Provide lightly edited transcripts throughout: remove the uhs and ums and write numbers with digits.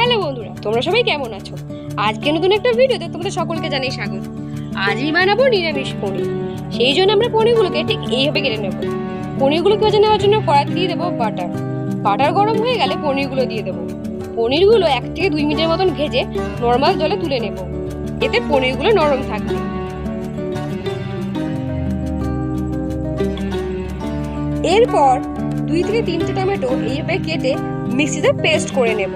Hello বন্ধুরা, তোমরা সবাই কেমন আছো? আজকে নতুন একটা ভিডিওতে তোমাদের সকলকে জানাই স্বাগত। আজই বানাবো নিরামিষ পনির। সেই জন্য আমরা পনিরগুলোকে ঠিক এইভাবে কেটে নেব। পনিরগুলোকে ভেজে নেওয়ার জন্য কড়াইতে দিয়ে দেবো বাটার। বাটার গরম হয়ে গেলে পনিরগুলো দিয়ে দেবো। পনিরগুলো 1 থেকে 2 মিনিটের মতন ভেজে নর্মাল জলে তুলে নেব। এতে পনিরগুলো নরম থাকবে। এরপর 2 থেকে 3টে টমেটো এইভাবে কেটে মিক্সিতে পেস্ট করে নেব।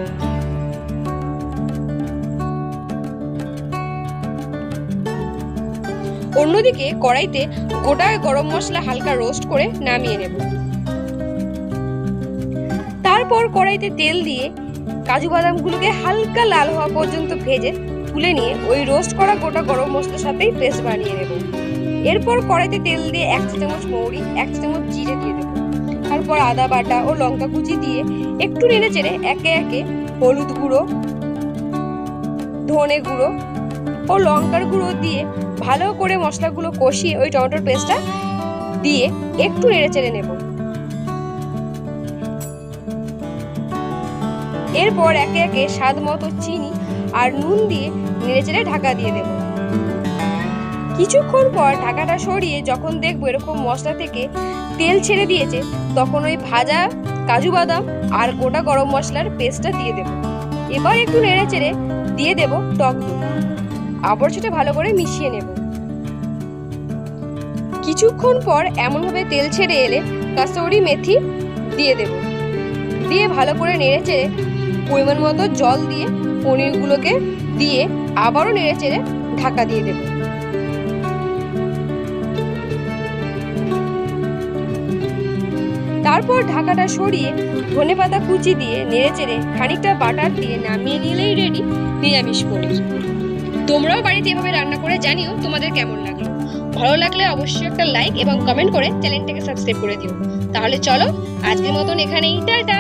অন্যদিকে কড়াইতে গোটা গরম মশলা হালকা রোস্ট করে নামিয়ে নেব। তারপর কড়াইতে তেল দিয়ে কাজু বাদামগুলোকে হালকা লাল হওয়া পর্যন্ত ভেজে তুলে নিয়ে ওই রোস্ট করা গোটা গরম মশলার সাথেই পেস্ট বানিয়ে নেব। এরপর কড়াইতে তেল দিয়ে 1 চা চামচ মৌরি, 1 চা চামচ জিরে দিয়ে দেব। তারপর আদা বাটা ও লঙ্কা কুচি দিয়ে একটু নেড়ে চেড়ে একে একে হলুদ গুঁড়ো, ধনে গুঁড়ো ও লঙ্কার গুঁড়ো দিয়ে ভালো করে মশলাগুলো কষিয়ে ওই টমেটোর পেস্টটা দিয়ে একটু নেড়ে চেড়ে নেব। এরপর একে একে স্বাদ মতো চিনি আর নুন দিয়ে নেড়ে চেড়ে ঢাকা দিয়ে দেব। কিছুক্ষণ পর ঢাকাটা সরিয়ে যখন দেখবো এরকম মশলা থেকে তেল ছেড়ে দিয়েছে, তখন ওই ভাজা কাজু বাদাম আর গোটা গরম মশলার পেস্টটা দিয়ে দেব। এবার একটু নেড়ে চেড়ে দিয়ে দেব টক দই। আবার সেটা ভালো করে মিশিয়ে নেব। কিছুক্ষণ পর এমনভাবে তেল ছেড়ে এলে কাসুরি মেথি দিয়ে দেব। দিয়ে ভালো করে নেড়ে চেড়ে পরিমাণ মতো জল দিয়ে পনিরগুলোকে দিয়ে আবারও নেড়ে চেড়ে ঢাকা দিয়ে দেব। তারপর ঢাকাটা সরিয়ে ধনেপাতা কুচি দিয়ে নেড়ে চেড়ে খানিকটা বাটার দিয়ে নামিয়ে নিলেই রেডি নিরামিষ পনির। তোমরাও বাড়িতে এভাবে রান্না করে জানিও তোমাদের কেমন লাগলো। ভালো লাগলে অবশ্যই একটা লাইক এবং কমেন্ট করে চ্যানেলটাকে সাবস্ক্রাইব করে দিও। তাহলে চলো আজকের মতন এখানেই টাটা।